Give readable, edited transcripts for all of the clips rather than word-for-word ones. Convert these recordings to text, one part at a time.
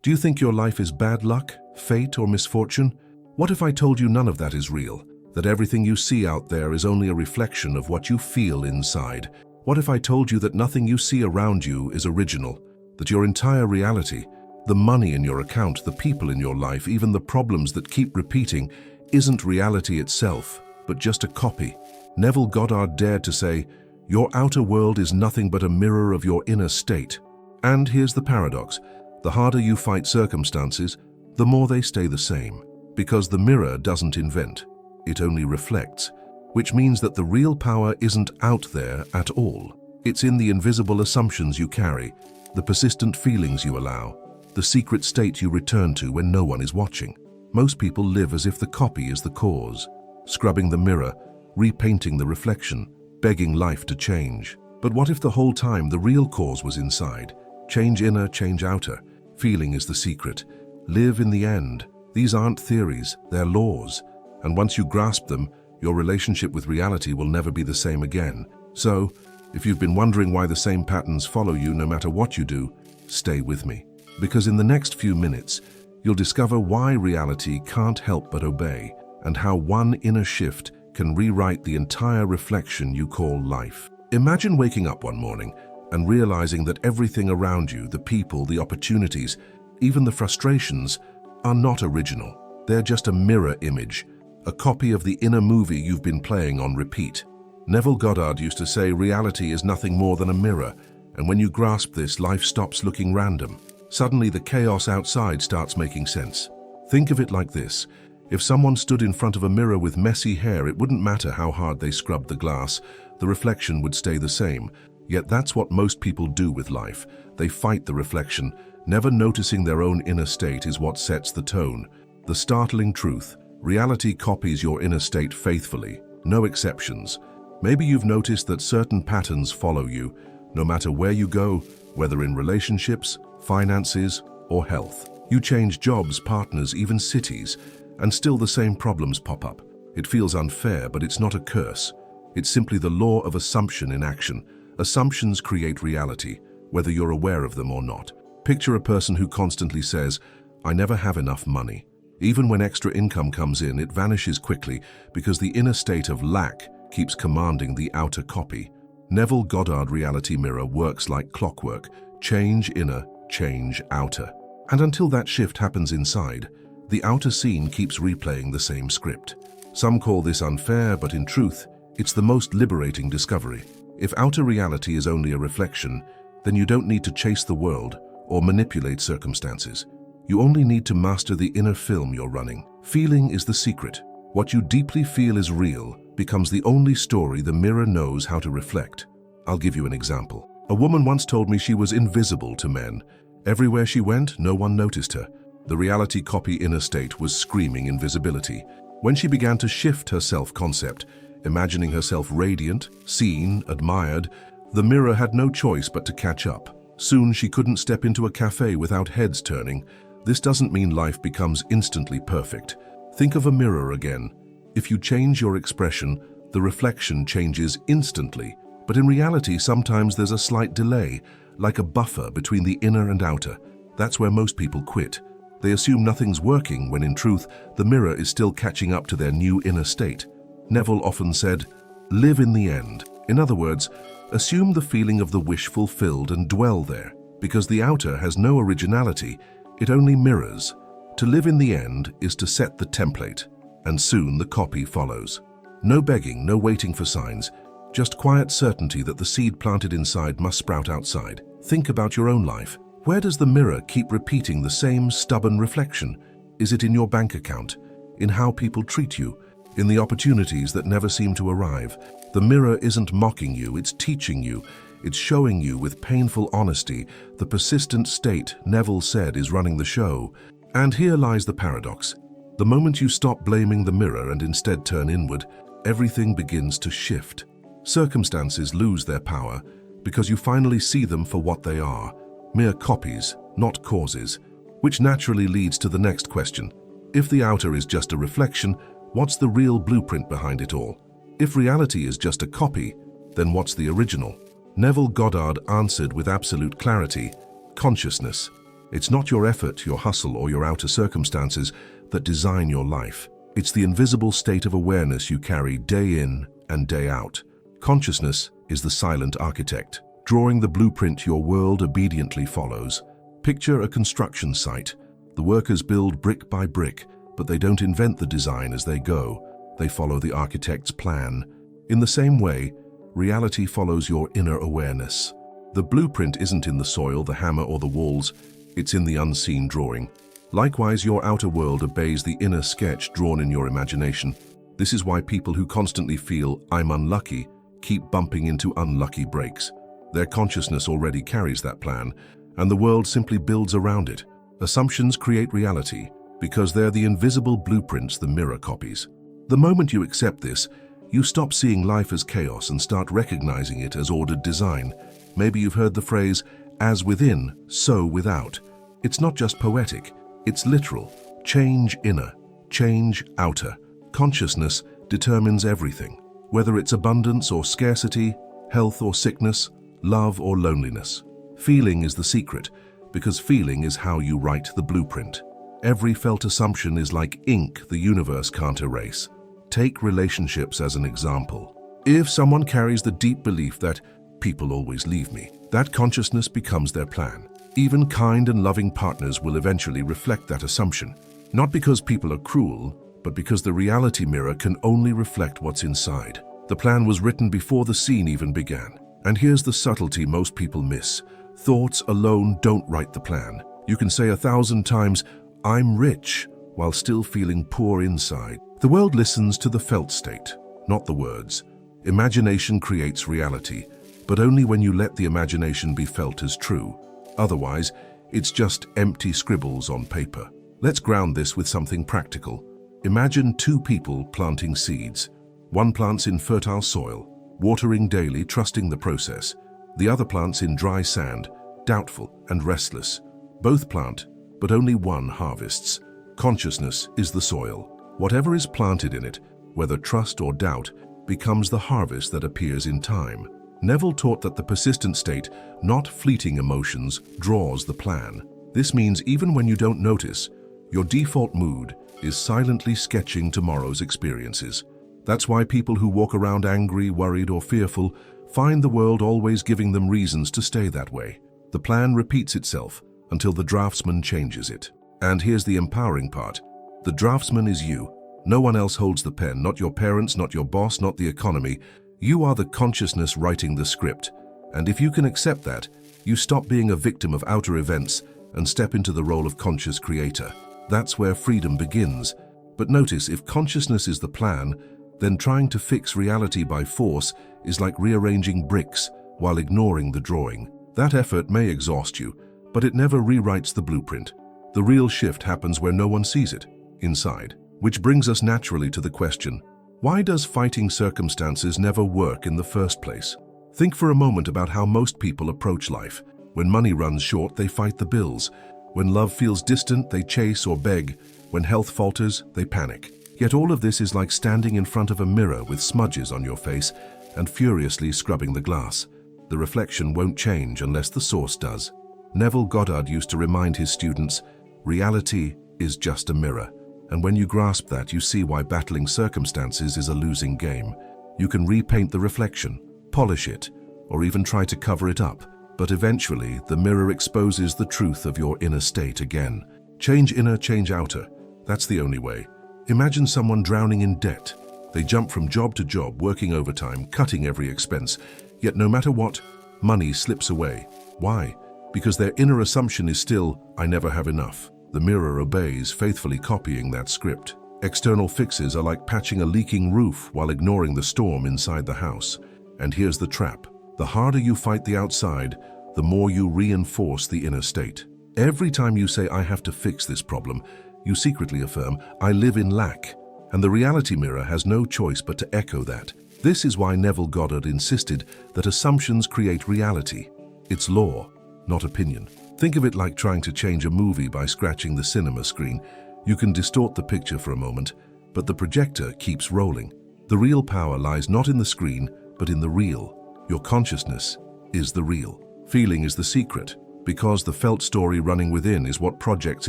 Do you think your life is bad luck, fate, or misfortune? What if I told you none of that is real? That everything you see out there is only a reflection of what you feel inside? What if I told you that nothing you see around you is original? That your entire reality, the money in your account, the people in your life, even the problems that keep repeating, isn't reality itself, but just a copy? Neville Goddard dared to say, "Your outer world is nothing but a mirror of your inner state." And here's the paradox. The harder you fight circumstances, the more they stay the same. Because the mirror doesn't invent, it only reflects. Which means that the real power isn't out there at all. It's in the invisible assumptions you carry, the persistent feelings you allow, the secret state you return to when no one is watching. Most people live as if the copy is the cause, scrubbing the mirror, repainting the reflection, begging life to change. But what if the whole time the real cause was inside? Change inner, change outer. Feeling is the secret. Live in the end. These aren't theories, they're laws. And once you grasp them, your relationship with reality will never be the same again. So, if you've been wondering why the same patterns follow you no matter what you do, stay with me. Because in the next few minutes, you'll discover why reality can't help but obey, and how one inner shift can rewrite the entire reflection you call life. Imagine waking up one morning and realizing that everything around you, the people, the opportunities, even the frustrations, are not original. They're just a mirror image, a copy of the inner movie you've been playing on repeat. Neville Goddard used to say reality is nothing more than a mirror, and when you grasp this, life stops looking random. Suddenly the chaos outside starts making sense. Think of it like this. If someone stood in front of a mirror with messy hair, it wouldn't matter how hard they scrubbed the glass, the reflection would stay the same. Yet that's what most people do with life. They fight the reflection. Never noticing their own inner state is what sets the tone. The startling truth: reality copies your inner state faithfully, no exceptions. Maybe you've noticed that certain patterns follow you, no matter where you go, whether in relationships, finances, or health. You change jobs, partners, even cities, and still the same problems pop up. It feels unfair, but it's not a curse. It's simply the law of assumption in action. Assumptions create reality, whether you're aware of them or not. Picture a person who constantly says, "I never have enough money." Even when extra income comes in, it vanishes quickly because the inner state of lack keeps commanding the outer copy. Neville Goddard reality mirror works like clockwork. Change inner, change outer. And until that shift happens inside, the outer scene keeps replaying the same script. Some call this unfair, but in truth, it's the most liberating discovery. If outer reality is only a reflection, then you don't need to chase the world or manipulate circumstances. You only need to master the inner film you're running. Feeling is the secret. What you deeply feel is real becomes the only story the mirror knows how to reflect. I'll give you an example. A woman once told me she was invisible to men. Everywhere she went, no one noticed her. The reality copy inner state was screaming invisibility. When she began to shift her self-concept, imagining herself radiant, seen, admired, the mirror had no choice but to catch up. Soon she couldn't step into a cafe without heads turning. This doesn't mean life becomes instantly perfect. Think of a mirror again. If you change your expression, the reflection changes instantly. But in reality, sometimes there's a slight delay, like a buffer between the inner and outer. That's where most people quit. They assume nothing's working when in truth, the mirror is still catching up to their new inner state. Neville often said, "Live in the end." In other words, assume the feeling of the wish fulfilled and dwell there, because the outer has no originality, it only mirrors. To live in the end is to set the template, and soon the copy follows. No begging, no waiting for signs, just quiet certainty that the seed planted inside must sprout outside. Think about your own life. Where does the mirror keep repeating the same stubborn reflection? Is it in your bank account? In how people treat you? In the opportunities that never seem to arrive? The mirror isn't mocking you, it's teaching you. It's showing you with painful honesty the persistent state Neville said is running the show. And here lies the paradox. The moment you stop blaming the mirror and instead turn inward, everything begins to shift. Circumstances lose their power because you finally see them for what they are, mere copies, not causes, which naturally leads to the next question. If the outer is just a reflection, what's the real blueprint behind it all? If reality is just a copy, then what's the original? Neville Goddard answered with absolute clarity: consciousness. It's not your effort, your hustle, or your outer circumstances that design your life. It's the invisible state of awareness you carry day in and day out. Consciousness is the silent architect, drawing the blueprint your world obediently follows. Picture a construction site. The workers build brick by brick, but they don't invent the design as they go. They follow the architect's plan. In the same way, reality follows your inner awareness. The blueprint isn't in the soil, the hammer, or the walls. It's in the unseen drawing. Likewise, your outer world obeys the inner sketch drawn in your imagination. This is why people who constantly feel, "I'm unlucky," keep bumping into unlucky breaks. Their consciousness already carries that plan, and the world simply builds around it. Assumptions create reality, because they're the invisible blueprints the mirror copies. The moment you accept this, you stop seeing life as chaos and start recognizing it as ordered design. Maybe you've heard the phrase, "as within, so without." It's not just poetic, it's literal. Change inner, change outer. Consciousness determines everything, whether it's abundance or scarcity, health or sickness, love or loneliness. Feeling is the secret, because feeling is how you write the blueprint. Every felt assumption is like ink the universe can't erase. Take relationships as an example. If someone carries the deep belief that people always leave me, that consciousness becomes their plan. Even kind and loving partners will eventually reflect that assumption. Not because people are cruel, but because the reality mirror can only reflect what's inside. The plan was written before the scene even began. And here's the subtlety most people miss. Thoughts alone don't write the plan. You can say 1,000 times, "I'm rich," while still feeling poor inside. The world listens to the felt state, not the words. Imagination creates reality, but only when you let the imagination be felt as true. Otherwise, it's just empty scribbles on paper. Let's ground this with something practical. Imagine two people planting seeds. One plants in fertile soil, watering daily, trusting the process. The other plants in dry sand, doubtful and restless. Both plant, but only one harvests. Consciousness is the soil. Whatever is planted in it, whether trust or doubt, becomes the harvest that appears in time. Neville taught that the persistent state, not fleeting emotions, draws the plan. This means even when you don't notice, your default mood is silently sketching tomorrow's experiences. That's why people who walk around angry, worried, or fearful find the world always giving them reasons to stay that way. The plan repeats itself until the draftsman changes it. And here's the empowering part. The draftsman is you. No one else holds the pen, not your parents, not your boss, not the economy. You are the consciousness writing the script. And if you can accept that, you stop being a victim of outer events and step into the role of conscious creator. That's where freedom begins. But notice, if consciousness is the plan, then trying to fix reality by force is like rearranging bricks while ignoring the drawing. That effort may exhaust you, but it never rewrites the blueprint. The real shift happens where no one sees it, inside. Which brings us naturally to the question, why does fighting circumstances never work in the first place? Think for a moment about how most people approach life. When money runs short, they fight the bills. When love feels distant, they chase or beg. When health falters, they panic. Yet all of this is like standing in front of a mirror with smudges on your face and furiously scrubbing the glass. The reflection won't change unless the source does. Neville Goddard used to remind his students, reality is just a mirror. And when you grasp that, you see why battling circumstances is a losing game. You can repaint the reflection, polish it, or even try to cover it up. But eventually, the mirror exposes the truth of your inner state again. Change inner, change outer. That's the only way. Imagine someone drowning in debt. They jump from job to job, working overtime, cutting every expense. Yet no matter what, money slips away. Why? Because their inner assumption is still, "I never have enough." The mirror obeys, faithfully copying that script. External fixes are like patching a leaking roof while ignoring the storm inside the house. And here's the trap. The harder you fight the outside, the more you reinforce the inner state. Every time you say, "I have to fix this problem," you secretly affirm, "I live in lack." And the reality mirror has no choice but to echo that. This is why Neville Goddard insisted that assumptions create reality. It's law, not opinion. Think of it like trying to change a movie by scratching the cinema screen. You can distort the picture for a moment, but the projector keeps rolling. The real power lies not in the screen, but in the real. Your consciousness is the real. Feeling is the secret. because the felt story running within is what projects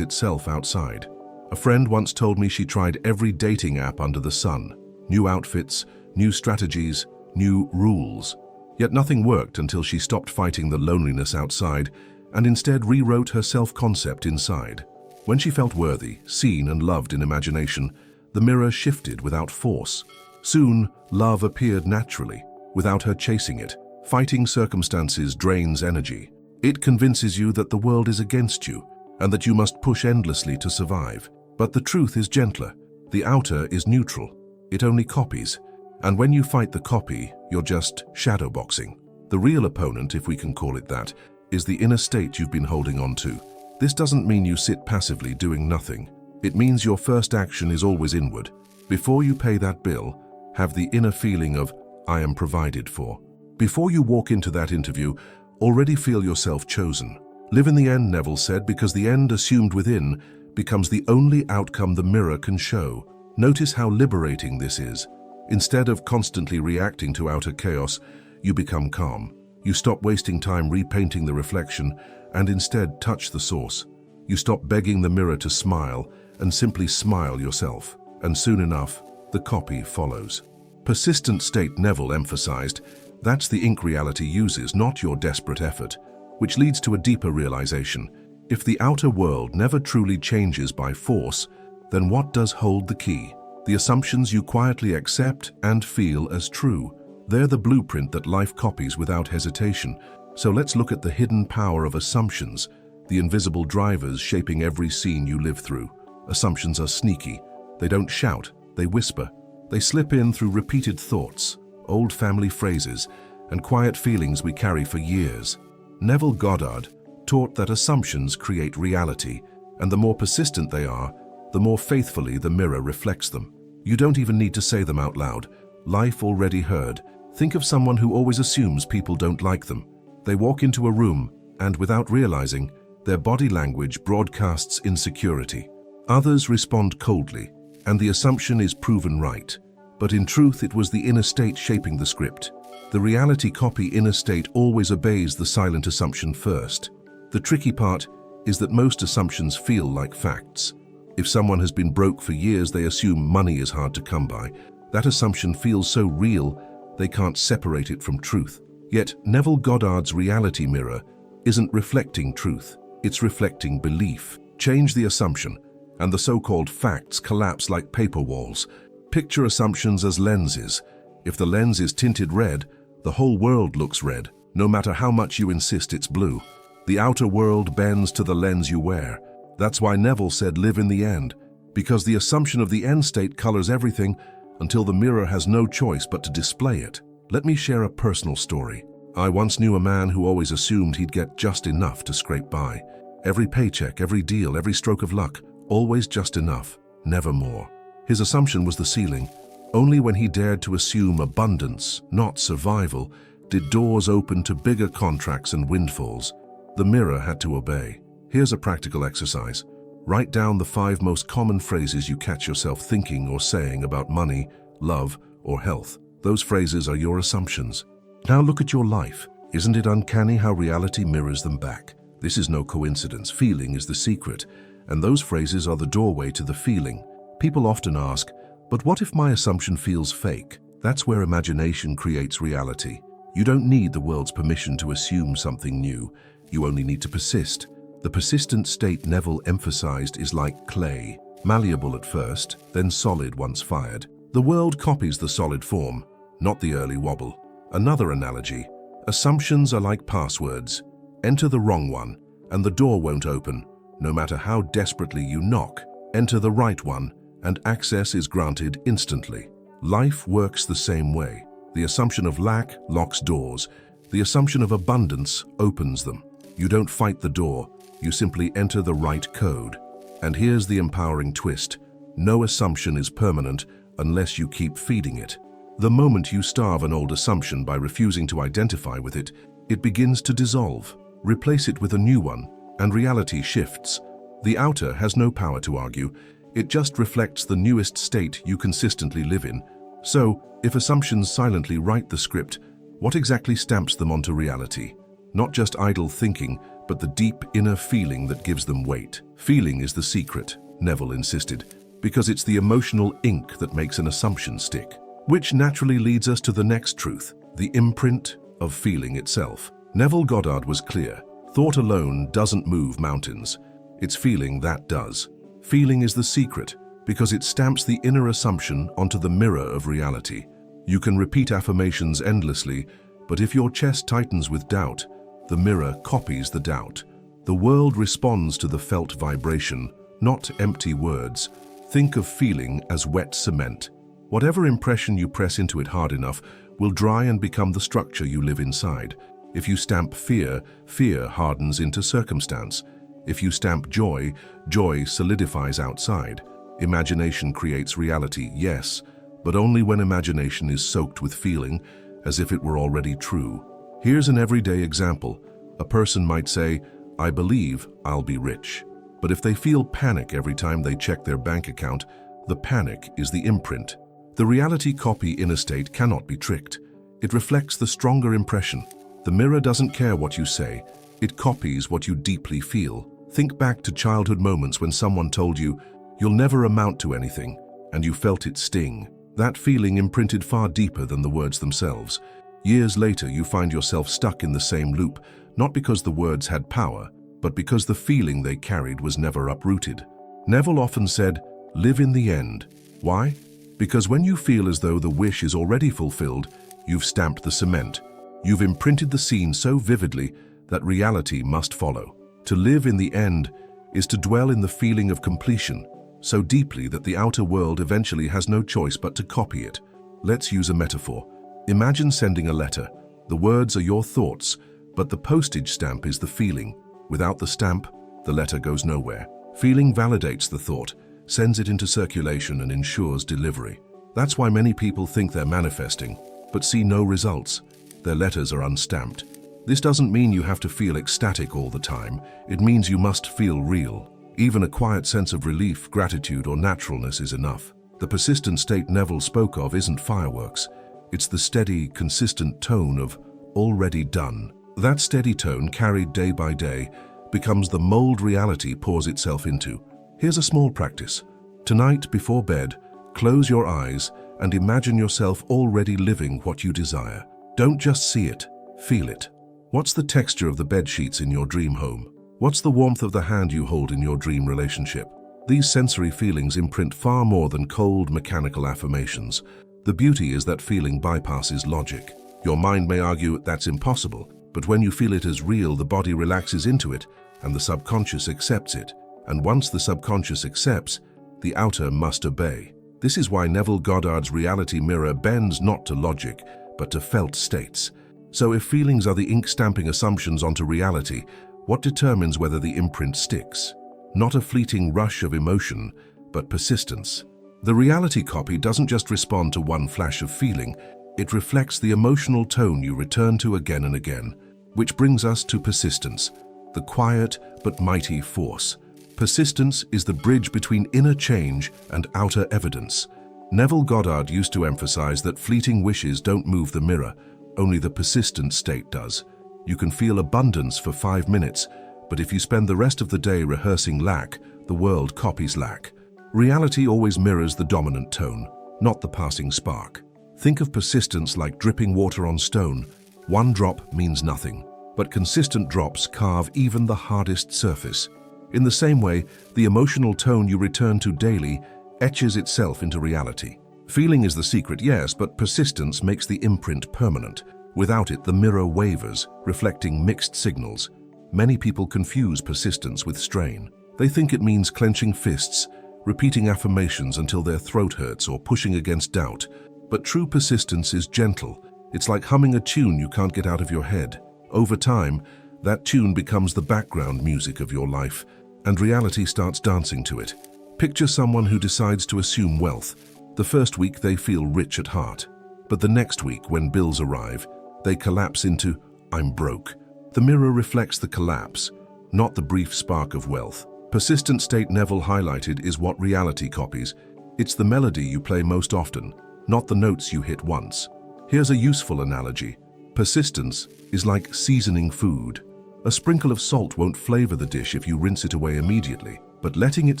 itself outside. A friend once told me she tried every dating app under the sun. New outfits, new strategies, new rules. Yet nothing worked until she stopped fighting the loneliness outside and instead rewrote her self-concept inside. When she felt worthy, seen and loved in imagination, the mirror shifted without force. Soon, love appeared naturally, without her chasing it. Fighting circumstances drains energy. It convinces you that the world is against you and that you must push endlessly to survive. But the truth is gentler. The outer is neutral. It only copies. And when you fight the copy, you're just shadowboxing. The real opponent, if we can call it that, is the inner state you've been holding on to. This doesn't mean you sit passively doing nothing. It means your first action is always inward. Before you pay that bill, have the inner feeling of, I am provided for. Before you walk into that interview, already feel yourself chosen. Live in the end, Neville said, because the end assumed within becomes the only outcome the mirror can show. Notice how liberating this is. Instead of constantly reacting to outer chaos, you become calm. You stop wasting time repainting the reflection and instead touch the source. You stop begging the mirror to smile and simply smile yourself. And soon enough, the copy follows. Persistent state, Neville emphasized, that's the ink reality uses, not your desperate effort, which leads to a deeper realization. If the outer world never truly changes by force, then what does hold the key? The assumptions you quietly accept and feel as true. They're the blueprint that life copies without hesitation. So let's look at the hidden power of assumptions, the invisible drivers shaping every scene you live through. Assumptions are sneaky. They don't shout, they whisper. They slip in through repeated thoughts, old family phrases, and quiet feelings we carry for years. Neville Goddard taught that assumptions create reality, and the more persistent they are, the more faithfully the mirror reflects them. You don't even need to say them out loud. Life already heard. Think of someone who always assumes people don't like them. They walk into a room, and without realizing, their body language broadcasts insecurity. Others respond coldly, and the assumption is proven right. But in truth, it was the inner state shaping the script. The reality copy inner state always obeys the silent assumption first. The tricky part is that most assumptions feel like facts. If someone has been broke for years, they assume money is hard to come by. That assumption feels so real, they can't separate it from truth. Yet Neville Goddard's reality mirror isn't reflecting truth, it's reflecting belief. Change the assumption, and the so-called facts collapse like paper walls. Picture assumptions as lenses. If the lens is tinted red, the whole world looks red, no matter how much you insist it's blue. The outer world bends to the lens you wear. That's why Neville said live in the end, because the assumption of the end state colors everything until the mirror has no choice but to display it. Let me share a personal story. I once knew a man who always assumed he'd get just enough to scrape by. Every paycheck, every deal, every stroke of luck, always just enough, never more. His assumption was the ceiling. Only when he dared to assume abundance, not survival, did doors open to bigger contracts and windfalls. The mirror had to obey. Here's a practical exercise. Write down the 5 most common phrases you catch yourself thinking or saying about money, love, or health. Those phrases are your assumptions. Now look at your life. Isn't it uncanny how reality mirrors them back? This is no coincidence. Feeling is the secret, and those phrases are the doorway to the feeling. People often ask, but what if my assumption feels fake? That's where imagination creates reality. You don't need the world's permission to assume something new. You only need to persist. The persistent state Neville emphasized is like clay, malleable at first, then solid once fired. The world copies the solid form, not the early wobble. Another analogy, assumptions are like passwords. Enter the wrong one, and the door won't open. No matter how desperately you knock, enter the right one, and access is granted instantly. Life works the same way. The assumption of lack locks doors. The assumption of abundance opens them. You don't fight the door, you simply enter the right code. And here's the empowering twist. No assumption is permanent unless you keep feeding it. The moment you starve an old assumption by refusing to identify with it, it begins to dissolve. Replace it with a new one, and reality shifts. The outer has no power to argue. It just reflects the newest state you consistently live in. So, if assumptions silently write the script, what exactly stamps them onto reality? Not just idle thinking, but the deep inner feeling that gives them weight. Feeling is the secret, Neville insisted, because it's the emotional ink that makes an assumption stick. Which naturally leads us to the next truth, the imprint of feeling itself. Neville Goddard was clear. Thought alone doesn't move mountains. It's feeling that does. Feeling is the secret, because it stamps the inner assumption onto the mirror of reality. You can repeat affirmations endlessly, but if your chest tightens with doubt, the mirror copies the doubt. The world responds to the felt vibration, not empty words. Think of feeling as wet cement. Whatever impression you press into it hard enough will dry and become the structure you live inside. If you stamp fear, fear hardens into circumstance. If you stamp joy, joy solidifies outside. Imagination creates reality, yes, but only when imagination is soaked with feeling, as if it were already true. Here's an everyday example. A person might say, "I believe I'll be rich." But if they feel panic every time they check their bank account, the panic is the imprint. The reality copy inner state cannot be tricked. It reflects the stronger impression. The mirror doesn't care what you say. It copies what you deeply feel. Think back to childhood moments when someone told you, "You'll never amount to anything," and you felt it sting. That feeling imprinted far deeper than the words themselves. Years later, you find yourself stuck in the same loop, not because the words had power, but because the feeling they carried was never uprooted. Neville often said, "Live in the end." Why? Because when you feel as though the wish is already fulfilled, you've stamped the cement. You've imprinted the scene so vividly that reality must follow. To live in the end is to dwell in the feeling of completion, so deeply that the outer world eventually has no choice but to copy it. Let's use a metaphor. Imagine sending a letter. The words are your thoughts, but the postage stamp is the feeling. Without the stamp, the letter goes nowhere. Feeling validates the thought, sends it into circulation, and ensures delivery. That's why many people think they're manifesting, but see no results. Their letters are unstamped. This doesn't mean you have to feel ecstatic all the time. It means you must feel real. Even a quiet sense of relief, gratitude, or naturalness is enough. The persistent state Neville spoke of isn't fireworks. It's the steady, consistent tone of already done. That steady tone, carried day by day, becomes the mold reality pours itself into. Here's a small practice. Tonight, before bed, close your eyes and imagine yourself already living what you desire. Don't just see it, feel it. What's the texture of the bed sheets in your dream home? What's the warmth of the hand you hold in your dream relationship? These sensory feelings imprint far more than cold, mechanical affirmations. The beauty is that feeling bypasses logic. Your mind may argue that's impossible, but when you feel it as real, the body relaxes into it, and the subconscious accepts it. And once the subconscious accepts, the outer must obey. This is why Neville Goddard's reality mirror bends not to logic, but to felt states. So if feelings are the ink-stamping assumptions onto reality, what determines whether the imprint sticks? Not a fleeting rush of emotion, but persistence. The reality copy doesn't just respond to one flash of feeling, it reflects the emotional tone you return to again and again. Which brings us to persistence, the quiet but mighty force. Persistence is the bridge between inner change and outer evidence. Neville Goddard used to emphasize that fleeting wishes don't move the mirror, only the persistent state does. You can feel abundance for 5 minutes, but if you spend the rest of the day rehearsing lack, the world copies lack. Reality always mirrors the dominant tone, not the passing spark. Think of persistence like dripping water on stone. One drop means nothing, but consistent drops carve even the hardest surface. In the same way, the emotional tone you return to daily etches itself into reality. Feeling is the secret, yes, but persistence makes the imprint permanent. Without it, the mirror wavers, reflecting mixed signals. Many people confuse persistence with strain. They think it means clenching fists, repeating affirmations until their throat hurts, or pushing against doubt. But true persistence is gentle. It's like humming a tune you can't get out of your head. Over time, that tune becomes the background music of your life, and reality starts dancing to it. Picture someone who decides to assume wealth. The first week they feel rich at heart, but the next week, when bills arrive, they collapse into, "I'm broke." The mirror reflects the collapse, not the brief spark of wealth. Persistent state Neville highlighted is what reality copies. It's the melody you play most often, not the notes you hit once. Here's a useful analogy. Persistence is like seasoning food. A sprinkle of salt won't flavor the dish if you rinse it away immediately, but letting it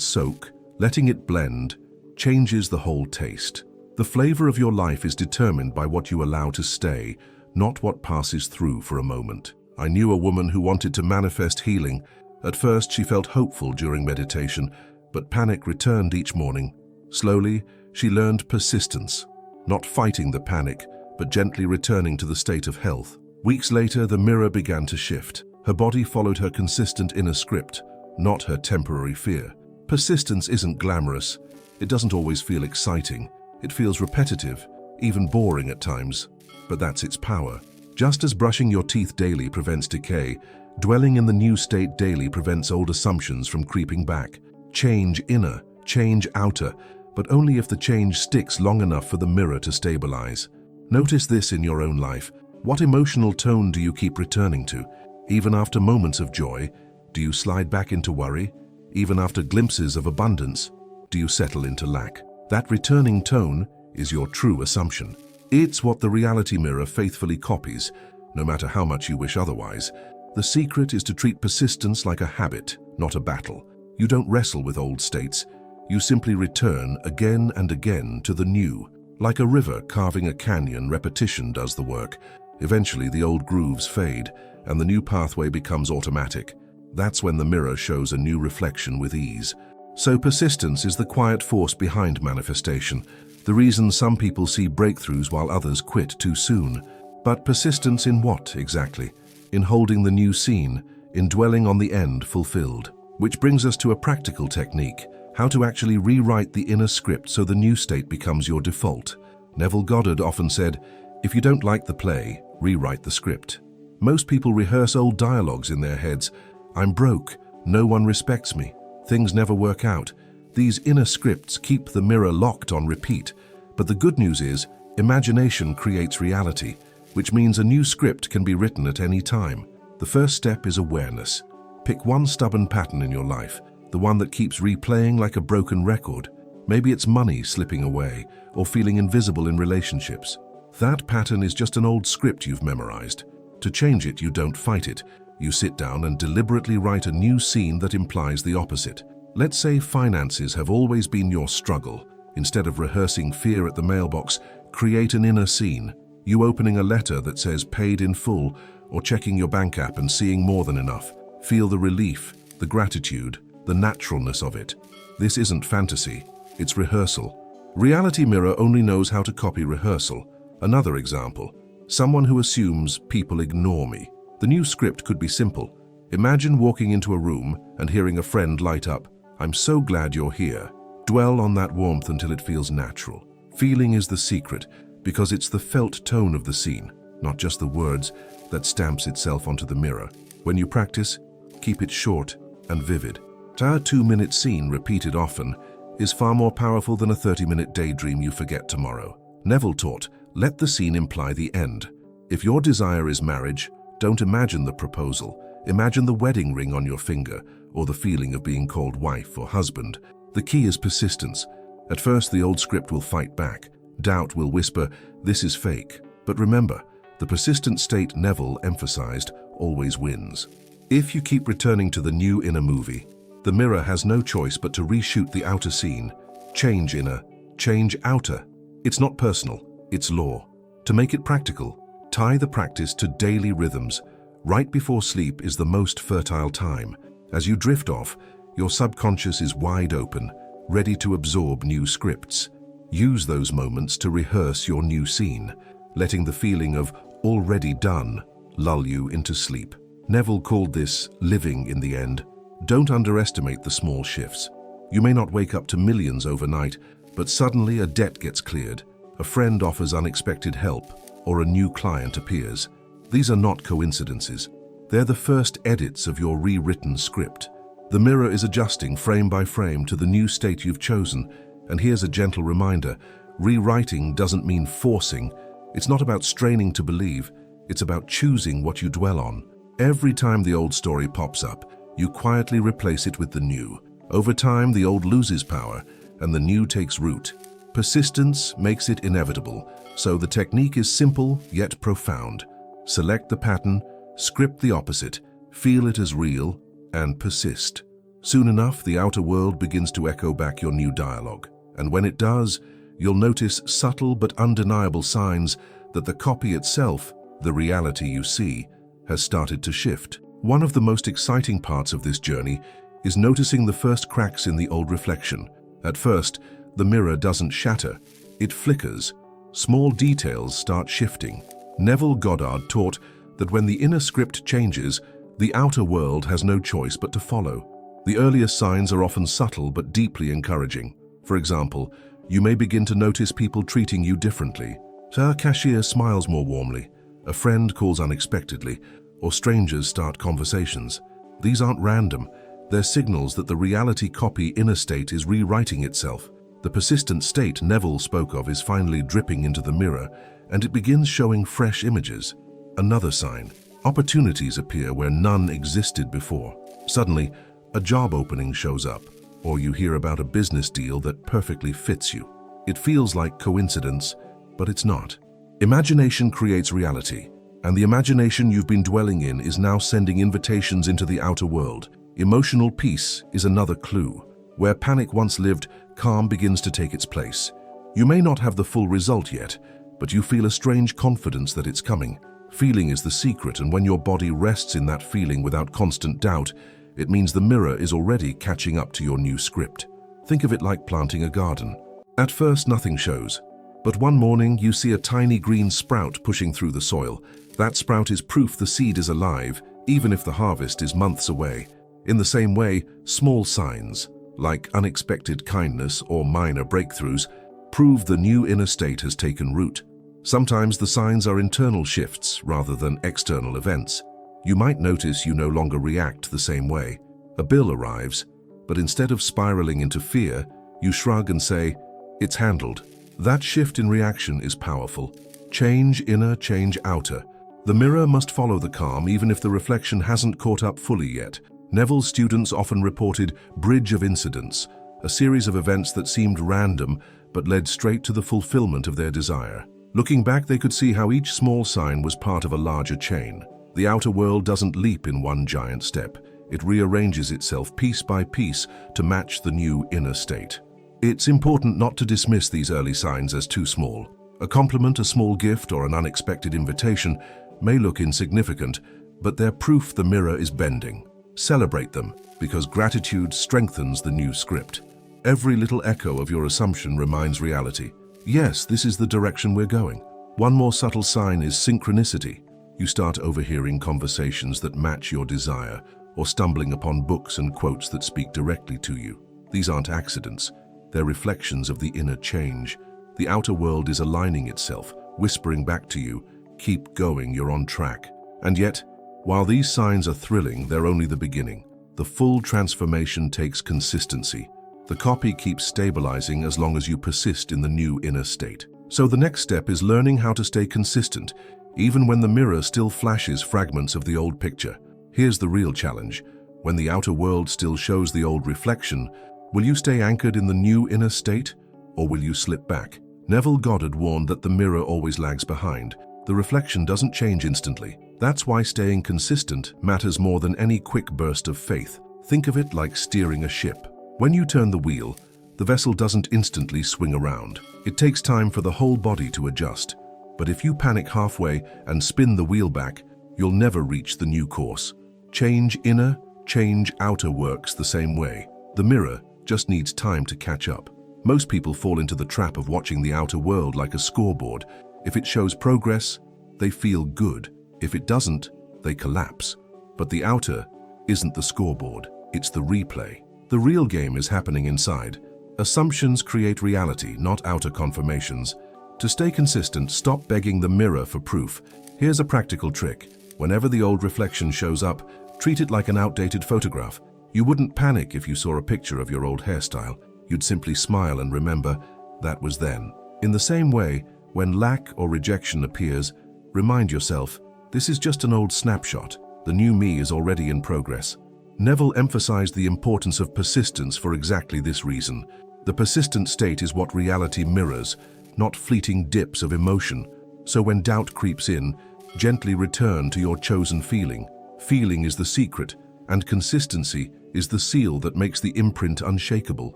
soak, letting it blend, changes the whole taste. The flavor of your life is determined by what you allow to stay, not what passes through for a moment. I knew a woman who wanted to manifest healing. At first, she felt hopeful during meditation, but panic returned each morning. Slowly, she learned persistence, not fighting the panic, but gently returning to the state of health. Weeks later, the mirror began to shift. Her body followed her consistent inner script, not her temporary fear. Persistence isn't glamorous. It doesn't always feel exciting. It feels repetitive, even boring at times, but that's its power. Just as brushing your teeth daily prevents decay, dwelling in the new state daily prevents old assumptions from creeping back. Change inner, change outer, but only if the change sticks long enough for the mirror to stabilize. Notice this in your own life. What emotional tone do you keep returning to? Even after moments of joy, do you slide back into worry? Even after glimpses of abundance, do you settle into lack? That returning tone is your true assumption. It's what the reality mirror faithfully copies, no matter how much you wish otherwise. The secret is to treat persistence like a habit, not a battle. You don't wrestle with old states. You simply return again and again to the new. Like a river carving a canyon, repetition does the work. Eventually, the old grooves fade, and the new pathway becomes automatic. That's when the mirror shows a new reflection with ease. So persistence is the quiet force behind manifestation, the reason some people see breakthroughs while others quit too soon. But persistence in what, exactly? In holding the new scene, in dwelling on the end fulfilled. Which brings us to a practical technique, how to actually rewrite the inner script so the new state becomes your default. Neville Goddard often said, "If you don't like the play, rewrite the script." Most people rehearse old dialogues in their heads. I'm broke, no one respects me, things never work out. These inner scripts keep the mirror locked on repeat. But the good news is, imagination creates reality, which means a new script can be written at any time. The first step is awareness. Pick one stubborn pattern in your life, the one that keeps replaying like a broken record. Maybe it's money slipping away, or feeling invisible in relationships. That pattern is just an old script you've memorized. To change it, you don't fight it. You sit down and deliberately write a new scene that implies the opposite. Let's say finances have always been your struggle. Instead of rehearsing fear at the mailbox, create an inner scene. You opening a letter that says paid in full, or checking your bank app and seeing more than enough. Feel the relief, the gratitude, the naturalness of it. This isn't fantasy, it's rehearsal. Reality mirror only knows how to copy rehearsal. Another example, someone who assumes people ignore me. The new script could be simple. Imagine walking into a room and hearing a friend light up. I'm so glad you're here. Dwell on that warmth until it feels natural. Feeling is the secret because it's the felt tone of the scene, not just the words, that stamps itself onto the mirror. When you practice, keep it short and vivid. A 2-minute scene repeated often is far more powerful than a 30-minute daydream you forget tomorrow. Neville taught, let the scene imply the end. If your desire is marriage, don't imagine the proposal. Imagine the wedding ring on your finger or the feeling of being called wife or husband. The key is persistence. At first, the old script will fight back. Doubt will whisper, this is fake. But remember, the persistent state Neville emphasized always wins. If you keep returning to the new inner movie, the mirror has no choice but to reshoot the outer scene. Change inner, change outer. It's not personal, it's law. To make it practical, tie the practice to daily rhythms. Right before sleep is the most fertile time. As you drift off, your subconscious is wide open, ready to absorb new scripts. Use those moments to rehearse your new scene, letting the feeling of already done lull you into sleep. Neville called this living in the end. Don't underestimate the small shifts. You may not wake up to millions overnight, but suddenly a debt gets cleared, a friend offers unexpected help, or a new client appears. These are not coincidences. They're the first edits of your rewritten script. The mirror is adjusting frame by frame to the new state you've chosen. And here's a gentle reminder, rewriting doesn't mean forcing. It's not about straining to believe, it's about choosing what you dwell on. Every time the old story pops up, you quietly replace it with the new. Over time, the old loses power, and the new takes root. Persistence makes it inevitable, so the technique is simple yet profound. Select the pattern, script the opposite, feel it as real, and persist. Soon enough, the outer world begins to echo back your new dialogue. And when it does, you'll notice subtle but undeniable signs that the copy itself, the reality you see, has started to shift. One of the most exciting parts of this journey is noticing the first cracks in the old reflection. At first, the mirror doesn't shatter, it flickers. Small details start shifting. Neville Goddard taught that when the inner script changes, the outer world has no choice but to follow. The earliest signs are often subtle but deeply encouraging. For example, you may begin to notice people treating you differently. A cashier smiles more warmly, a friend calls unexpectedly, or strangers start conversations. These aren't random. They're signals that the reality copy inner state is rewriting itself. The persistent state Neville spoke of is finally dripping into the mirror, and it begins showing fresh images. Another sign. Opportunities appear where none existed before. Suddenly, a job opening shows up, or you hear about a business deal that perfectly fits you. It feels like coincidence, but it's not. Imagination creates reality, and the imagination you've been dwelling in is now sending invitations into the outer world. Emotional peace is another clue. Where panic once lived, calm begins to take its place. You may not have the full result yet, but you feel a strange confidence that it's coming. Feeling is the secret, and when your body rests in that feeling without constant doubt, it means the mirror is already catching up to your new script. Think of it like planting a garden. At first, nothing shows, but one morning you see a tiny green sprout pushing through the soil. That sprout is proof the seed is alive, even if the harvest is months away. In the same way, small signs, like unexpected kindness or minor breakthroughs, prove the new inner state has taken root. Sometimes the signs are internal shifts rather than external events. You might notice you no longer react the same way. A bill arrives, but instead of spiraling into fear, you shrug and say, "It's handled." That shift in reaction is powerful. Change inner, change outer. The mirror must follow the calm even if the reflection hasn't caught up fully yet. Neville's students often reported bridge of incidents, a series of events that seemed random but led straight to the fulfillment of their desire. Looking back, they could see how each small sign was part of a larger chain. The outer world doesn't leap in one giant step. It rearranges itself piece by piece to match the new inner state. It's important not to dismiss these early signs as too small. A compliment, a small gift, or an unexpected invitation may look insignificant, but they're proof the mirror is bending. Celebrate them, because gratitude strengthens the new script. Every little echo of your assumption reminds reality. Yes, this is the direction we're going. One more subtle sign is synchronicity. You start overhearing conversations that match your desire, or stumbling upon books and quotes that speak directly to you. These aren't accidents. They're reflections of the inner change. The outer world is aligning itself, whispering back to you, "Keep going, you're on track." And yet, while these signs are thrilling, they're only the beginning. The full transformation takes consistency. The copy keeps stabilizing as long as you persist in the new inner state. So the next step is learning how to stay consistent, even when the mirror still flashes fragments of the old picture. Here's the real challenge. When the outer world still shows the old reflection, will you stay anchored in the new inner state, or will you slip back? Neville Goddard warned that the mirror always lags behind. The reflection doesn't change instantly. That's why staying consistent matters more than any quick burst of faith. Think of it like steering a ship. When you turn the wheel, the vessel doesn't instantly swing around. It takes time for the whole body to adjust. But if you panic halfway and spin the wheel back, you'll never reach the new course. Change inner, change outer works the same way. The mirror just needs time to catch up. Most people fall into the trap of watching the outer world like a scoreboard. If it shows progress, they feel good. If it doesn't, they collapse. But the outer isn't the scoreboard, it's the replay. The real game is happening inside. Assumptions create reality, not outer confirmations. To stay consistent, stop begging the mirror for proof. Here's a practical trick. Whenever the old reflection shows up, treat it like an outdated photograph. You wouldn't panic if you saw a picture of your old hairstyle. You'd simply smile and remember, that was then. In the same way, when lack or rejection appears, remind yourself, this is just an old snapshot. The new me is already in progress. Neville emphasized the importance of persistence for exactly this reason. The persistent state is what reality mirrors, not fleeting dips of emotion. So when doubt creeps in, gently return to your chosen feeling. feeling is the secret, and consistency is the seal that makes the imprint unshakable.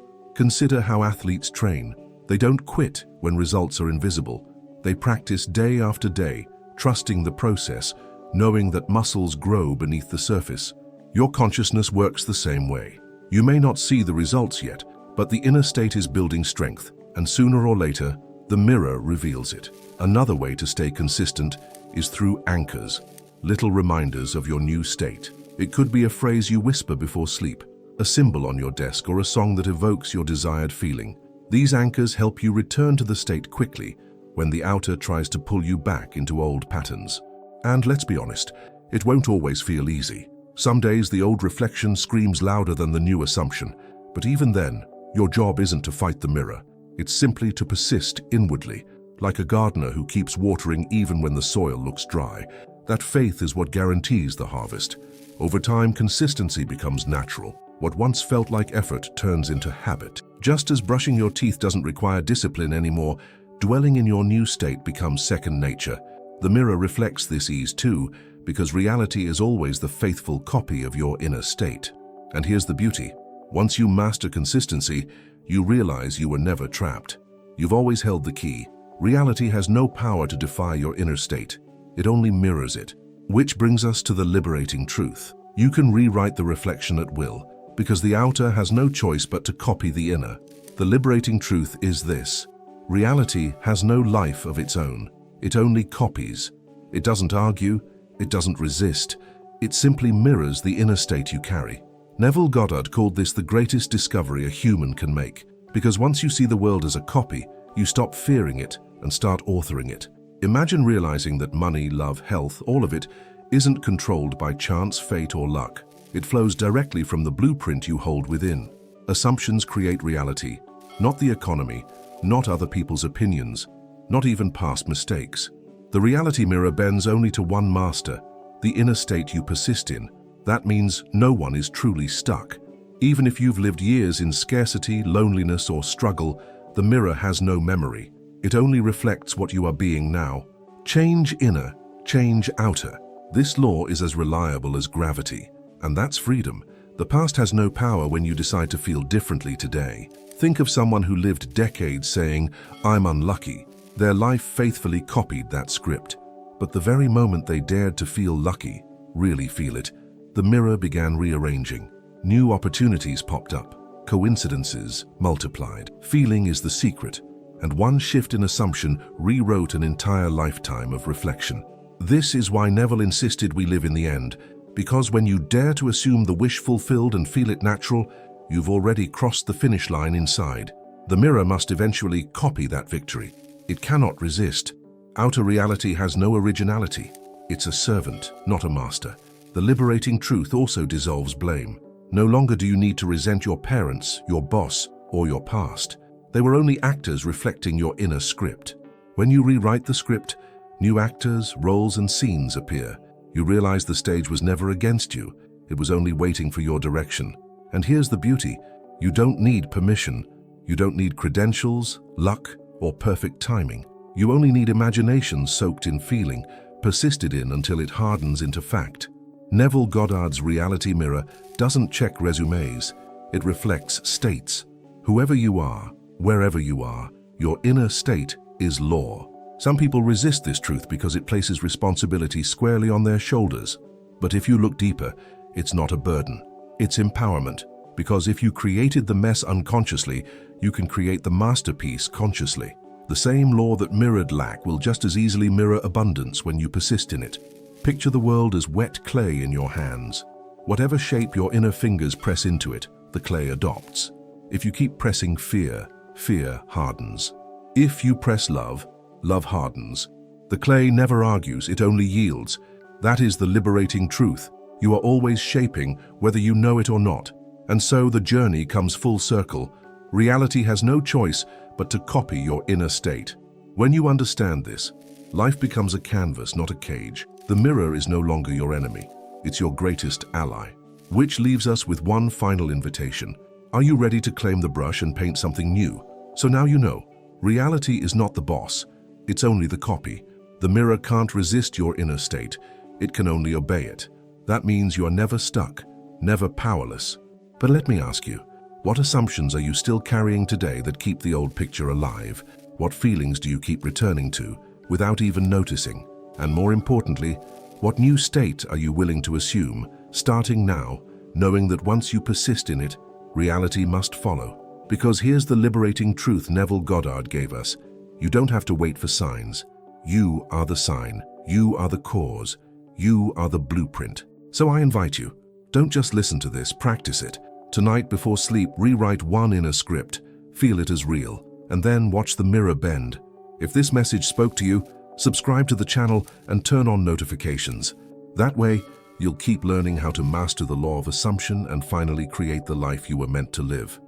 Consider how athletes train. They don't quit when results are invisible. They practice day after day, trusting the process, knowing that muscles grow beneath the surface. Your consciousness works the same way. You may not see the results yet, but the inner state is building strength, and sooner or later, the mirror reveals it. Another way to stay consistent is through anchors, little reminders of your new state. It could be a phrase you whisper before sleep, a symbol on your desk, or a song that evokes your desired feeling. These anchors help you return to the state quickly when the outer tries to pull you back into old patterns. And let's be honest, it won't always feel easy. Some days the old reflection screams louder than the new assumption, but even then, your job isn't to fight the mirror. It's simply to persist inwardly, like a gardener who keeps watering even when the soil looks dry. That faith is what guarantees the harvest. Over time, consistency becomes natural. What once felt like effort turns into habit. Just as brushing your teeth doesn't require discipline anymore, dwelling in your new state becomes second nature. The mirror reflects this ease too, because reality is always the faithful copy of your inner state. And here's the beauty. Once you master consistency, you realize you were never trapped. You've always held the key. Reality has no power to defy your inner state. It only mirrors it. Which brings us to the liberating truth. You can rewrite the reflection at will, because the outer has no choice but to copy the inner. The liberating truth is this: reality has no life of its own. It only copies. It doesn't argue, it doesn't resist. It simply mirrors the inner state you carry. Neville Goddard called this the greatest discovery a human can make, because once you see the world as a copy, you stop fearing it and start authoring it. Imagine realizing that money, love, health, all of it, isn't controlled by chance, fate, or luck. It flows directly from the blueprint you hold within. Assumptions create reality, not the economy, not other people's opinions, not even past mistakes. The reality mirror bends only to one master, the inner state you persist in. That means no one is truly stuck. Even if you've lived years in scarcity, loneliness, or struggle, the mirror has no memory. It only reflects what you are being now. Change inner, change outer. This law is as reliable as gravity. And that's freedom. The past has no power when you decide to feel differently today. Think of someone who lived decades saying, "I'm unlucky." Their life faithfully copied that script. But the very moment they dared to feel lucky, really feel it, the mirror began rearranging. New opportunities popped up. Coincidences multiplied. Feeling is the secret, and one shift in assumption rewrote an entire lifetime of reflection. This is why Neville insisted we live in the end, because when you dare to assume the wish fulfilled and feel it natural, you've already crossed the finish line inside. The mirror must eventually copy that victory. It cannot resist. Outer reality has no originality. It's a servant, not a master. The liberating truth also dissolves blame. No longer do you need to resent your parents, your boss, or your past. They were only actors reflecting your inner script. When you rewrite the script, new actors, roles, and scenes appear. You realize the stage was never against you. It was only waiting for your direction. And here's the beauty. You don't need permission. You don't need credentials, luck, or perfect timing. You only need imagination soaked in feeling, persisted in until it hardens into fact. Neville Goddard's reality mirror doesn't check resumes. It reflects states. Whoever you are, wherever you are, your inner state is law. Some people resist this truth because it places responsibility squarely on their shoulders. But if you look deeper, it's not a burden. It's empowerment. Because if you created the mess unconsciously, you can create the masterpiece consciously. The same law that mirrored lack will just as easily mirror abundance when you persist in it. Picture the world as wet clay in your hands. Whatever shape your inner fingers press into it, the clay adopts. If you keep pressing fear, fear hardens. If you press love, love hardens. The clay never argues, it only yields. That is the liberating truth. You are always shaping, whether you know it or not. And so the journey comes full circle. Reality has no choice but to copy your inner state. When you understand this, life becomes a canvas, not a cage. The mirror is no longer your enemy. It's your greatest ally. Which leaves us with one final invitation. Are you ready to claim the brush and paint something new? So now you know, reality is not the boss. It's only the copy. The mirror can't resist your inner state. It can only obey it. That means you are never stuck, never powerless. But let me ask you, what assumptions are you still carrying today that keep the old picture alive? What feelings do you keep returning to without even noticing? And more importantly, what new state are you willing to assume, starting now, knowing that once you persist in it, reality must follow? Because here's the liberating truth Neville Goddard gave us. You don't have to wait for signs. You are the sign. You are the cause. You are the blueprint. So I invite you, don't just listen to this, practice it. Tonight before sleep, rewrite one inner script, feel it as real, and then watch the mirror bend. If this message spoke to you, subscribe to the channel and turn on notifications. That way, you'll keep learning how to master the law of assumption and finally create the life you were meant to live.